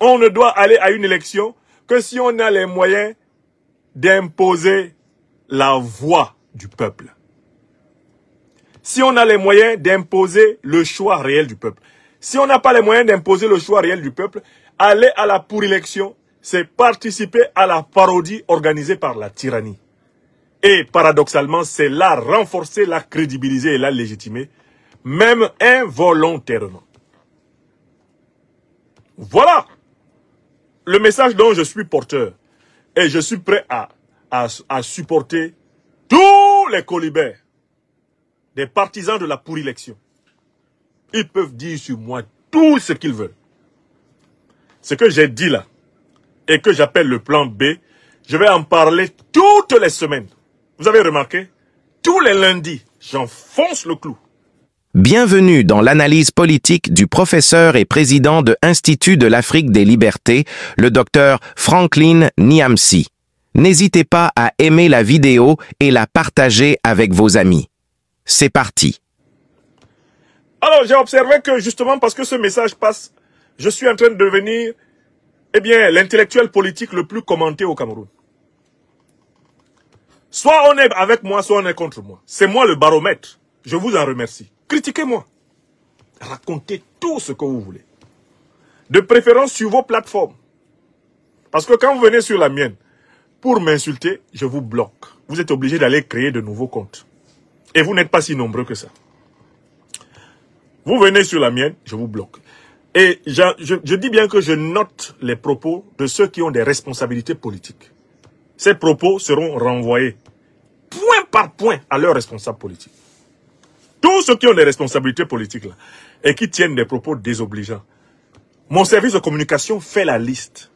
On ne doit aller à une élection que si on a les moyens d'imposer la voix du peuple. Si on a les moyens d'imposer le choix réel du peuple. Si on n'a pas les moyens d'imposer le choix réel du peuple, aller à la pour-élection, c'est participer à la parodie organisée par la tyrannie. Et paradoxalement, c'est là renforcer, la crédibiliser et la légitimer, même involontairement. Voilà le message dont je suis porteur. Et je suis prêt à supporter tous les colibets des partisans de la pour-élection. Ils peuvent dire sur moi tout ce qu'ils veulent. Ce que j'ai dit là, et que j'appelle le plan B, je vais en parler toutes les semaines. Vous avez remarqué? Tous les lundis, j'enfonce le clou. Bienvenue dans l'analyse politique du professeur et président de Institut de l'Afrique des Libertés, le docteur Franklin Nyamsi. N'hésitez pas à aimer la vidéo et la partager avec vos amis. C'est parti. Alors, j'ai observé que justement parce que ce message passe, je suis en train de devenir, eh bien, l'intellectuel politique le plus commenté au Cameroun. Soit on est avec moi, soit on est contre moi. C'est moi le baromètre. Je vous en remercie. Critiquez-moi. Racontez tout ce que vous voulez. De préférence sur vos plateformes. Parce que quand vous venez sur la mienne, pour m'insulter, je vous bloque. Vous êtes obligé d'aller créer de nouveaux comptes. Et vous n'êtes pas si nombreux que ça. Vous venez sur la mienne, je vous bloque. Et je dis bien que je note les propos de ceux qui ont des responsabilités politiques. Ces propos seront renvoyés point par point à leurs responsables politiques. Tous ceux qui ont des responsabilités politiques là, et qui tiennent des propos désobligeants. Mon service de communication fait la liste.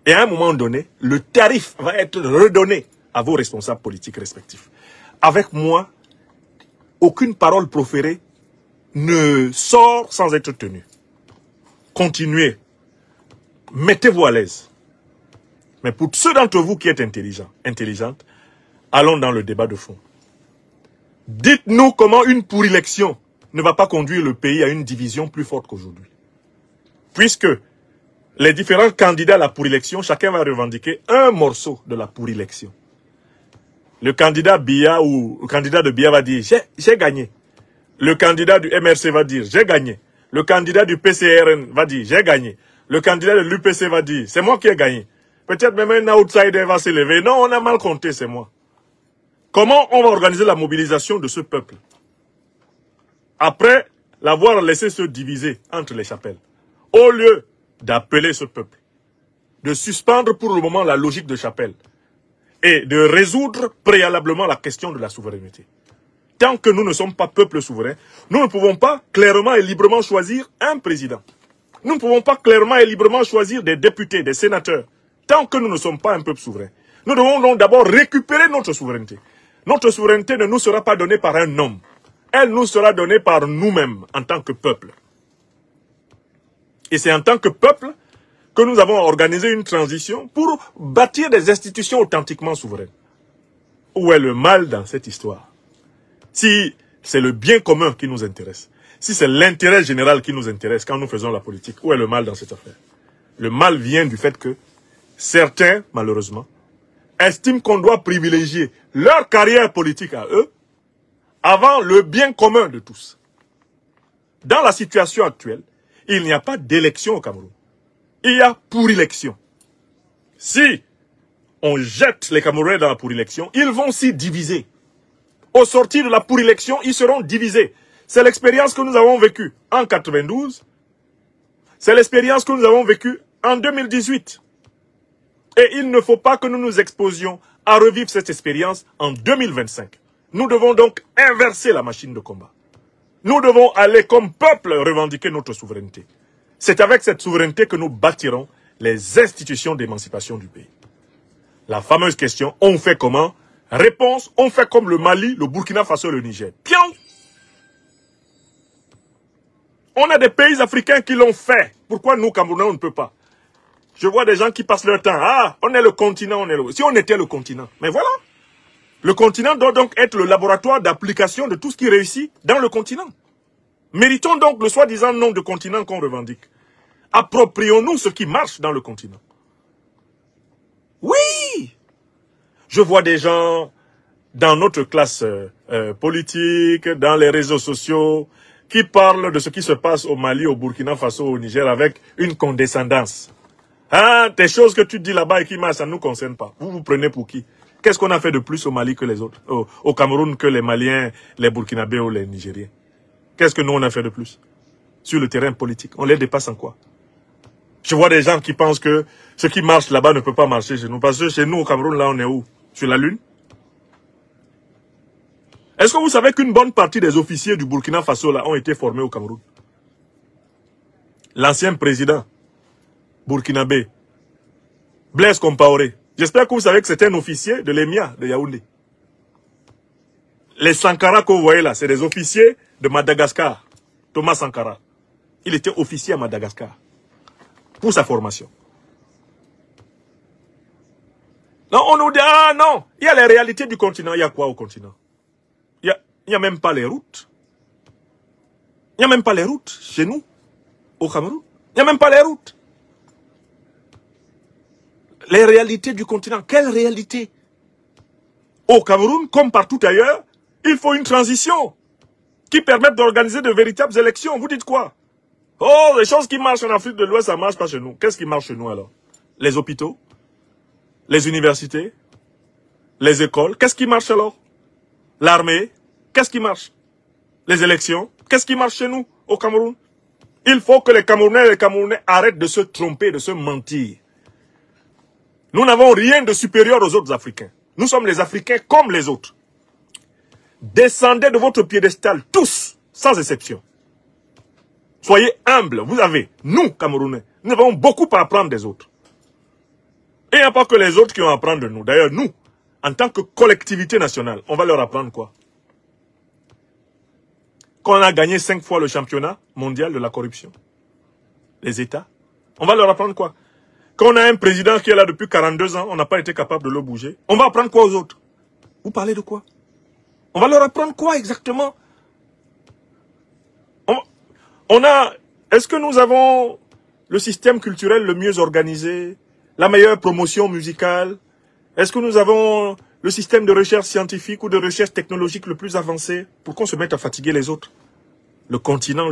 Et à un moment donné, le tarif va être redonné à vos responsables politiques respectifs. Avec moi, aucune parole proférée ne sort sans être tenue. Continuez. Mettez-vous à l'aise. Mais pour ceux d'entre vous qui êtes intelligentes, allons dans le débat de fond. Dites-nous comment une pour-élection ne va pas conduire le pays à une division plus forte qu'aujourd'hui. Puisque les différents candidats à la pour-élection, chacun va revendiquer un morceau de la pour-élection. Le candidat Biya ou le candidat de Biya va dire « j'ai gagné ». Le candidat du MRC va dire « j'ai gagné ». Le candidat du PCRN va dire « j'ai gagné ». Le candidat de l'UPC va dire « c'est moi qui ai gagné ». Peut-être même un outsider va s'élever. Non, on a mal compté, c'est moi. Comment on va organiser la mobilisation de ce peuple? Après l'avoir laissé se diviser entre les chapelles. Au lieu d'appeler ce peuple, de suspendre pour le moment la logique de chapelle et de résoudre préalablement la question de la souveraineté. Tant que nous ne sommes pas peuple souverain, nous ne pouvons pas clairement et librement choisir un président. Nous ne pouvons pas clairement et librement choisir des députés, des sénateurs. Tant que nous ne sommes pas un peuple souverain. Nous devons donc d'abord récupérer notre souveraineté. Notre souveraineté ne nous sera pas donnée par un homme. Elle nous sera donnée par nous-mêmes en tant que peuple. Et c'est en tant que peuple que nous avons organisé une transition pour bâtir des institutions authentiquement souveraines. Où est le mal dans cette histoire? Si c'est le bien commun qui nous intéresse, si c'est l'intérêt général qui nous intéresse quand nous faisons la politique, où est le mal dans cette affaire? Le mal vient du fait que certains, malheureusement, estiment qu'on doit privilégier leur carrière politique à eux avant le bien commun de tous. Dans la situation actuelle, il n'y a pas d'élection au Cameroun. Il y a pour-élection. Si on jette les Camerounais dans la pour-élection, ils vont s'y diviser. Au sortir de la pour-élection, ils seront divisés. C'est l'expérience que nous avons vécue en 92. C'est l'expérience que nous avons vécue en 2018. Et il ne faut pas que nous nous exposions à revivre cette expérience en 2025. Nous devons donc inverser la machine de combat. Nous devons aller comme peuple revendiquer notre souveraineté. C'est avec cette souveraineté que nous bâtirons les institutions d'émancipation du pays. La fameuse question, on fait comment? Réponse, on fait comme le Mali, le Burkina Faso et le Niger. Pion! On a des pays africains qui l'ont fait. Pourquoi nous, Camerounais, on ne peut pas? Je vois des gens qui passent leur temps. Ah, on est le continent, on est le... Si on était le continent. Mais voilà. Le continent doit donc être le laboratoire d'application de tout ce qui réussit dans le continent. Méritons donc le soi-disant nom de continent qu'on revendique. Approprions-nous ce qui marche dans le continent. Oui! Je vois des gens dans notre classe politique, dans les réseaux sociaux, qui parlent de ce qui se passe au Mali, au Burkina Faso, au Niger, avec une condescendance. Ah, des choses que tu dis là-bas et qui marchent, ça ne nous concerne pas. Vous vous prenez pour qui? Qu'est-ce qu'on a fait de plus au Mali que les autres? Au Cameroun que les Maliens, les Burkinabés ou les Nigériens? Qu'est-ce que nous on a fait de plus? Sur le terrain politique, on les dépasse en quoi? Je vois des gens qui pensent que ce qui marche là-bas ne peut pas marcher chez nous. Parce que chez nous, au Cameroun, là, on est où? Sur la Lune? Est-ce que vous savez qu'une bonne partie des officiers du Burkina Faso là ont été formés au Cameroun? L'ancien président burkinabé, Blaise Compaoré. J'espère que vous savez que c'était un officier de l'EMIA de Yaoundé. Les Sankara que vous voyez là, c'est des officiers de Madagascar. Thomas Sankara. Il était officier à Madagascar. Pour sa formation. Non, on nous dit, ah non, il y a les réalités du continent. Il y a quoi au continent? Il n'y a même pas les routes. Il n'y a même pas les routes chez nous, au Cameroun. Il n'y a même pas les routes. Les réalités du continent. Quelle réalité? Au Cameroun, comme partout ailleurs, il faut une transition qui permette d'organiser de véritables élections. Vous dites quoi? Oh, les choses qui marchent en Afrique de l'Ouest, ça ne marche pas chez nous. Qu'est-ce qui marche chez nous alors? Les hôpitaux? Les universités? Les écoles? Qu'est-ce qui marche alors? L'armée? Qu'est-ce qui marche? Les élections? Qu'est-ce qui marche chez nous, au Cameroun? Il faut que les Camerounais et les Camerounais arrêtent de se tromper, de se mentir. Nous n'avons rien de supérieur aux autres Africains. Nous sommes les Africains comme les autres. Descendez de votre piédestal, tous, sans exception. Soyez humbles, vous avez, nous, Camerounais, nous avons beaucoup à apprendre des autres. Et il n'y a pas que les autres qui ont à apprendre de nous. D'ailleurs, nous, en tant que collectivité nationale, on va leur apprendre quoi? Qu'on a gagné 5 fois le championnat mondial de la corruption. Les États. On va leur apprendre quoi? Qu'on a un président qui est là depuis 42 ans, on n'a pas été capable de le bouger. On va apprendre quoi aux autres? Vous parlez de quoi? On va leur apprendre quoi exactement? Est-ce que nous avons le système culturel le mieux organisé? La meilleure promotion musicale? Est-ce que nous avons le système de recherche scientifique ou de recherche technologique le plus avancé? Pour qu'on se mette à fatiguer les autres? Le continent.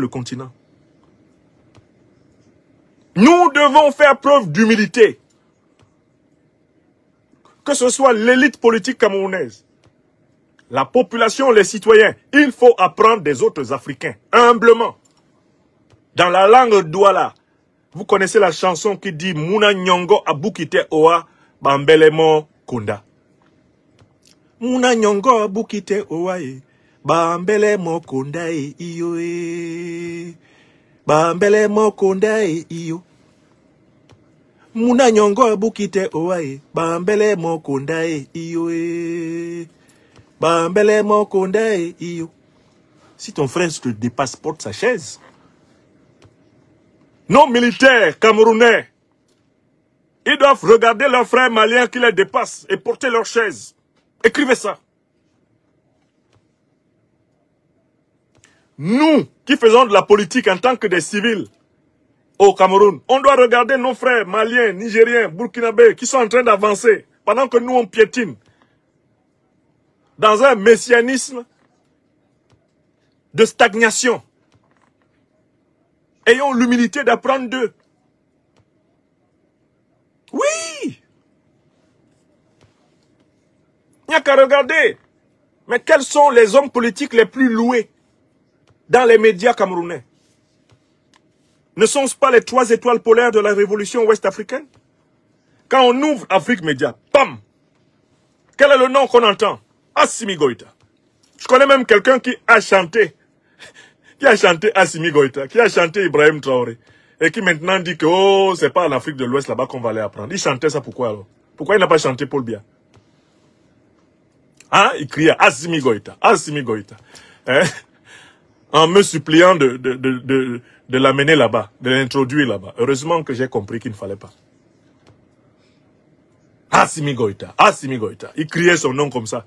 Nous devons faire preuve d'humilité. Que ce soit l'élite politique camerounaise, la population, les citoyens, il faut apprendre des autres Africains, humblement. Dans la langue douala, vous connaissez la chanson qui dit Muna Nyongo Abukite Oa Bambelemo Kunda. Muna Nyongo Abukite Oa Bambelemo Kunda iyo Bambelemo Kunda iyo. Muna Nyongo Abukite Oa Bambelemo Kunda iyo Bambelemo Kunda iyo. Si ton frère te dépasse, porte sa chaise. Nos militaires camerounais, ils doivent regarder leurs frères maliens qui les dépassent et porter leur chaise. Écrivez ça. Nous, qui faisons de la politique en tant que des civils au Cameroun, on doit regarder nos frères maliens, nigériens, burkinabés qui sont en train d'avancer pendant que nous on piétine dans un messianisme de stagnation. Ayons l'humilité d'apprendre d'eux. Oui! Il n'y a qu'à regarder. Mais quels sont les hommes politiques les plus loués dans les médias camerounais? Ne sont-ce pas les 3 étoiles polaires de la révolution ouest-africaine? Quand on ouvre Afrique Média, pam! Quel est le nom qu'on entend? Assimi Goïta. Je connais même quelqu'un qui a chanté Assimi Goïta, qui a chanté Ibrahim Traoré, et qui maintenant dit que oh, c'est pas en Afrique de l'Ouest là-bas qu'on va aller apprendre. Il chantait ça pourquoi alors? Pourquoi il n'a pas chanté Paul Biya? Hein? Il criait Assimi Goïta, Assimi Goïta. Hein? En me suppliant de l'amener là-bas, de l'introduire là-bas. Heureusement que j'ai compris qu'il ne fallait pas. Assimi Goïta, Assimi Goïta. Il criait son nom comme ça.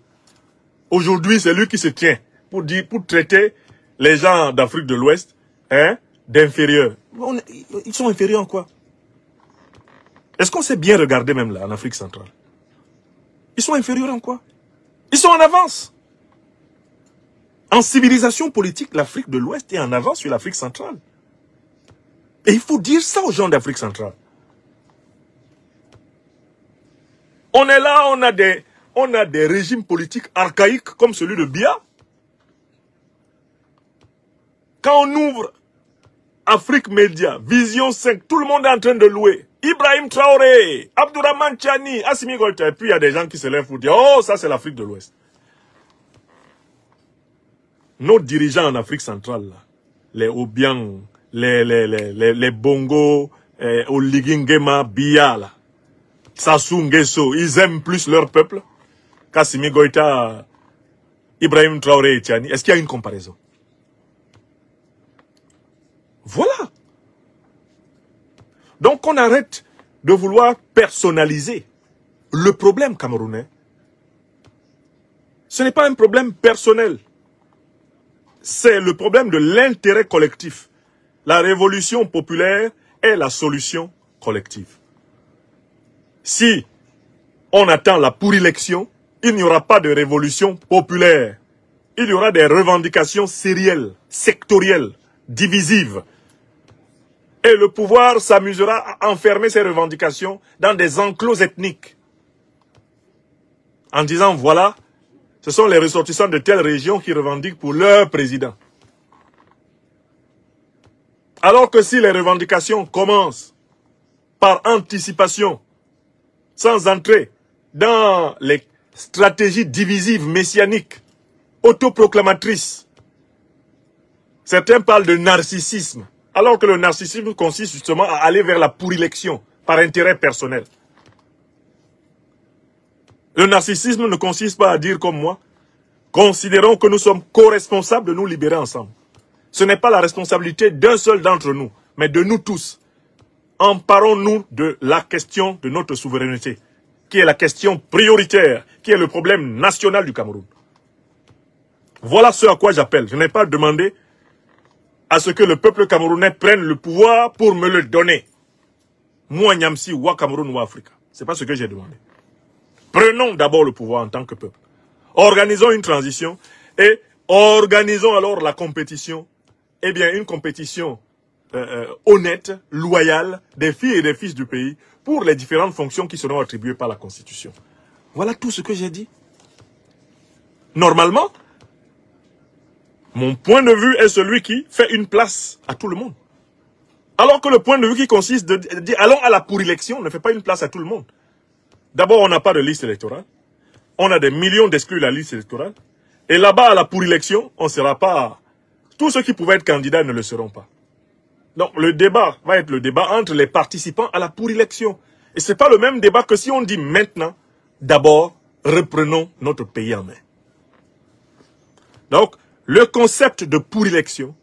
Aujourd'hui, c'est lui qui se tient pour traiter les gens d'Afrique de l'Ouest, hein, d'inférieurs. Ils sont inférieurs en quoi? Est-ce qu'on s'est bien regardé même là, en Afrique centrale? Ils sont inférieurs en quoi? Ils sont en avance. En civilisation politique, l'Afrique de l'Ouest est en avance sur l'Afrique centrale. Et il faut dire ça aux gens d'Afrique centrale. On est là, on a des régimes politiques archaïques comme celui de Biya. Quand on ouvre Afrique Média, Vision 5, tout le monde est en train de louer. Ibrahim Traoré, Abdourahmane Tchani, Assimi Goïta. Et puis il y a des gens qui se lèvent pour dire, oh, ça c'est l'Afrique de l'Ouest. Nos dirigeants en Afrique centrale, là, les Obiang, les Bongo, Oligingema, Biya, là, Sassou Nguesso, ils aiment plus leur peuple qu'Assimi Goïta, Ibrahim Traoré et Tchani. Est-ce qu'il y a une comparaison? Voilà. Donc on arrête de vouloir personnaliser le problème camerounais. Ce n'est pas un problème personnel. C'est le problème de l'intérêt collectif. La révolution populaire est la solution collective. Si on attend la pour-élection, il n'y aura pas de révolution populaire. Il y aura des revendications sérielles, sectorielles, divisives. Et le pouvoir s'amusera à enfermer ces revendications dans des enclos ethniques. En disant, voilà, ce sont les ressortissants de telle région qui revendiquent pour leur président. Alors que si les revendications commencent par anticipation, sans entrer dans les stratégies divisives, messianiques, autoproclamatrices, certains parlent de narcissisme, alors que le narcissisme consiste justement à aller vers la pour-élection, par intérêt personnel. Le narcissisme ne consiste pas à dire comme moi, considérons que nous sommes co-responsables de nous libérer ensemble. Ce n'est pas la responsabilité d'un seul d'entre nous, mais de nous tous. Emparons-nous de la question de notre souveraineté, qui est la question prioritaire, qui est le problème national du Cameroun. Voilà ce à quoi j'appelle. Je n'ai pas demandé à ce que le peuple camerounais prenne le pouvoir pour me le donner. Moi, Niamsi, ou Cameroun, ou Afrique. Ce n'est pas ce que j'ai demandé. Prenons d'abord le pouvoir en tant que peuple. Organisons une transition et organisons alors la compétition. Eh bien, une compétition honnête, loyale, des filles et des fils du pays pour les différentes fonctions qui seront attribuées par la Constitution. Voilà tout ce que j'ai dit. Normalement, mon point de vue est celui qui fait une place à tout le monde. Alors que le point de vue qui consiste de dire allons à la pour-élection ne fait pas une place à tout le monde. D'abord, on n'a pas de liste électorale. On a des millions d'exclus de la liste électorale. Et là-bas, à la pour-élection, on ne sera pas... Tous ceux qui pouvaient être candidats ne le seront pas. Donc, le débat va être le débat entre les participants à la pour-élection. Et ce n'est pas le même débat que si on dit maintenant, d'abord, reprenons notre pays en main. Donc, le concept de pour-élection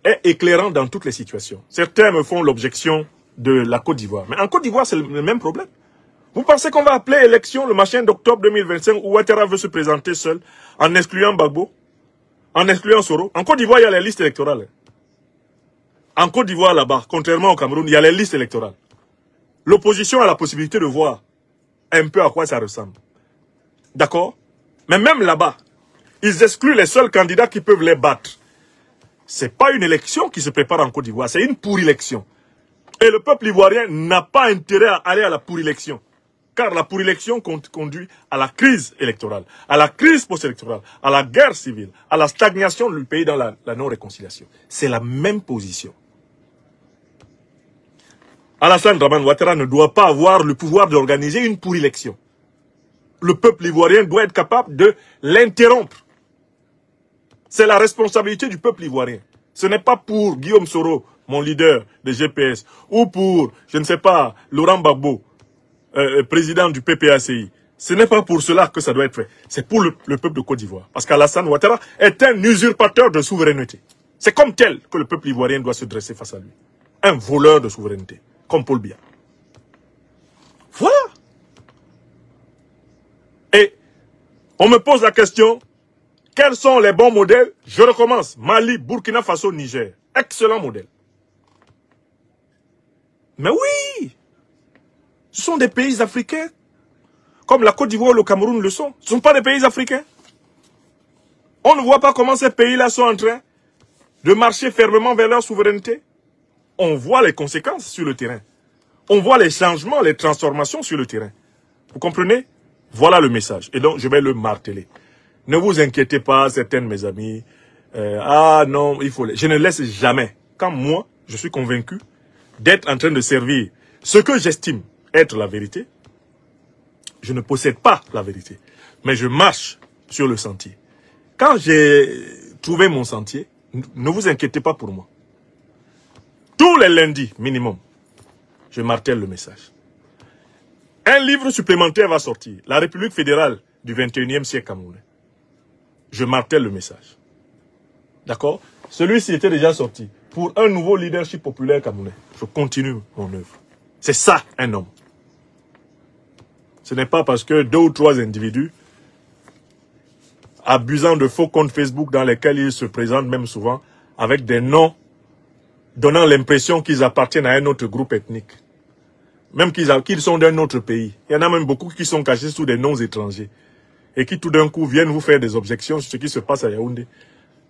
est éclairant dans toutes les situations. Certains me font l'objection de la Côte d'Ivoire. Mais en Côte d'Ivoire, c'est le même problème. Vous pensez qu'on va appeler élection le machin d'octobre 2025 où Ouattara veut se présenter seul en excluant Gbagbo, en excluant Soro? En Côte d'Ivoire, il y a les listes électorales. En Côte d'Ivoire, là-bas, contrairement au Cameroun, il y a les listes électorales. L'opposition a la possibilité de voir un peu à quoi ça ressemble. D'accord? Mais même là-bas, ils excluent les seuls candidats qui peuvent les battre. Ce n'est pas une élection qui se prépare en Côte d'Ivoire, c'est une pour-élection. Et le peuple ivoirien n'a pas intérêt à aller à la pour-élection. Car la pour-élection conduit à la crise électorale, à la crise post-électorale, à la guerre civile, à la stagnation du pays dans la non-réconciliation. C'est la même position. Alassane Dramane Ouattara ne doit pas avoir le pouvoir d'organiser une pour-élection. Le peuple ivoirien doit être capable de l'interrompre. C'est la responsabilité du peuple ivoirien. Ce n'est pas pour Guillaume Soro, mon leader de GPS, ou pour, je ne sais pas, Laurent Gbagbo, président du PPACI. Ce n'est pas pour cela que ça doit être fait. C'est pour le peuple de Côte d'Ivoire. Parce qu'Alassane Ouattara est un usurpateur de souveraineté. C'est comme tel que le peuple ivoirien doit se dresser face à lui. Un voleur de souveraineté, comme Paul Biya. Voilà. Et on me pose la question, quels sont les bons modèles? Je recommence. Mali, Burkina Faso, Niger. Excellent modèle. Mais oui! Ce sont des pays africains. Comme la Côte d'Ivoire et le Cameroun le sont. Ce ne sont pas des pays africains. On ne voit pas comment ces pays-là sont en train de marcher fermement vers leur souveraineté. On voit les conséquences sur le terrain. On voit les changements, les transformations sur le terrain. Vous comprenez? Voilà le message. Et donc, je vais le marteler. Ne vous inquiétez pas, certains de mes amis. Ah non, il faut... Je ne laisse jamais. Quand moi, je suis convaincu d'être en train de servir ce que j'estime être la vérité, je ne possède pas la vérité. Mais je marche sur le sentier. Quand j'ai trouvé mon sentier, ne vous inquiétez pas pour moi. Tous les lundis, minimum, je martèle le message. Un livre supplémentaire va sortir. La République fédérale du 21e siècle camerounais. Je martèle le message. D'accord? Celui-ci était déjà sorti. Pour un nouveau leadership populaire camerounais. Je continue mon œuvre. C'est ça, un homme. Ce n'est pas parce que 2 ou 3 individus, abusant de faux comptes Facebook dans lesquels ils se présentent même souvent, avec des noms donnant l'impression qu'ils appartiennent à un autre groupe ethnique. Même qu'ils sont d'un autre pays. Il y en a même beaucoup qui sont cachés sous des noms étrangers. Et qui tout d'un coup viennent vous faire des objections sur ce qui se passe à Yaoundé.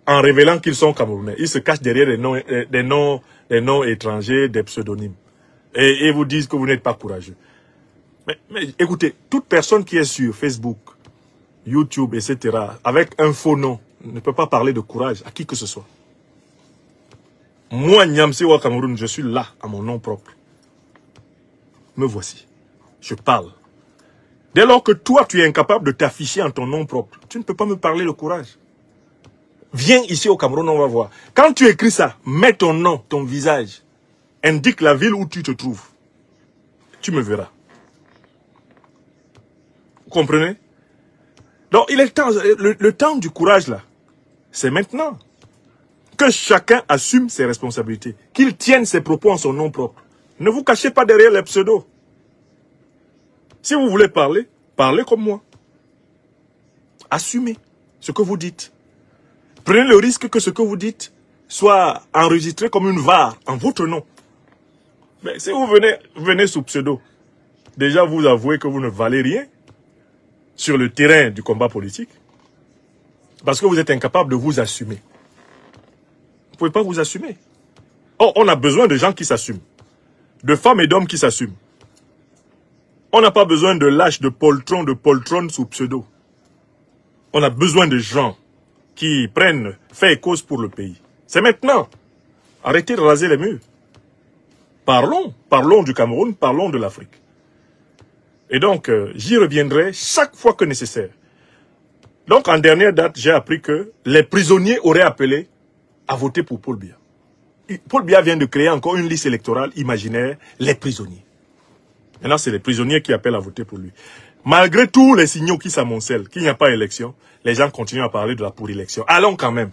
En révélant qu'ils sont Camerounais. Ils se cachent derrière des noms étrangers, des pseudonymes. Et vous disent que vous n'êtes pas courageux. Mais écoutez, toute personne qui est sur Facebook, YouTube, etc., avec un faux nom, ne peut pas parler de courage à qui que ce soit. Moi, Niamsi Wa Cameroun, je suis là, à mon nom propre. Me voici. Je parle. Dès lors que toi, tu es incapable de t'afficher en ton nom propre, tu ne peux pas me parler de courage. Viens ici au Cameroun, on va voir. Quand tu écris ça, mets ton nom, ton visage. Indique la ville où tu te trouves. Tu me verras. Vous comprenez? Donc, il est temps, le temps du courage, là, c'est maintenant. Que chacun assume ses responsabilités. Qu'il tienne ses propos en son nom propre. Ne vous cachez pas derrière les pseudos. Si vous voulez parler, parlez comme moi. Assumez ce que vous dites. Prenez le risque que ce que vous dites soit enregistré comme une VAR en votre nom. Mais si vous venez sous pseudo, déjà vous avouez que vous ne valez rien sur le terrain du combat politique. Parce que vous êtes incapable de vous assumer. Vous ne pouvez pas vous assumer. Oh, on a besoin de gens qui s'assument. De femmes et d'hommes qui s'assument. On n'a pas besoin de lâches, de poltrons sous pseudo. On a besoin de gens qui prennent fait et cause pour le pays. C'est maintenant. Arrêtez de raser les murs. Parlons du Cameroun, parlons de l'Afrique. Et donc, j'y reviendrai chaque fois que nécessaire. Donc, en dernière date, j'ai appris que les prisonniers auraient appelé à voter pour Paul Biya. Paul Biya vient de créer encore une liste électorale imaginaire, les prisonniers. Maintenant, c'est les prisonniers qui appellent à voter pour lui. Malgré tous les signaux qui s'amoncellent, qu'il n'y a pas élection, les gens continuent à parler de la pour-élection. Allons quand même.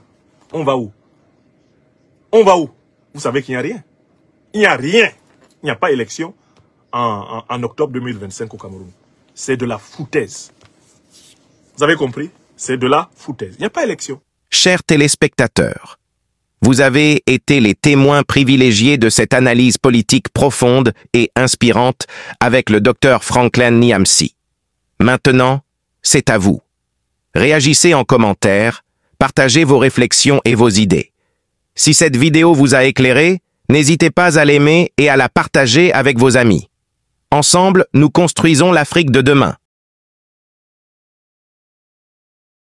On va où? On va où? Vous savez qu'il n'y a rien. Il n'y a rien. Il n'y a pas élection en octobre 2025 au Cameroun. C'est de la foutaise. Vous avez compris? C'est de la foutaise. Il n'y a pas élection. Chers téléspectateurs, vous avez été les témoins privilégiés de cette analyse politique profonde et inspirante avec le Dr Franklin Niamsi. Maintenant, c'est à vous. Réagissez en commentaire, partagez vos réflexions et vos idées. Si cette vidéo vous a éclairé, n'hésitez pas à l'aimer et à la partager avec vos amis. Ensemble, nous construisons l'Afrique de demain.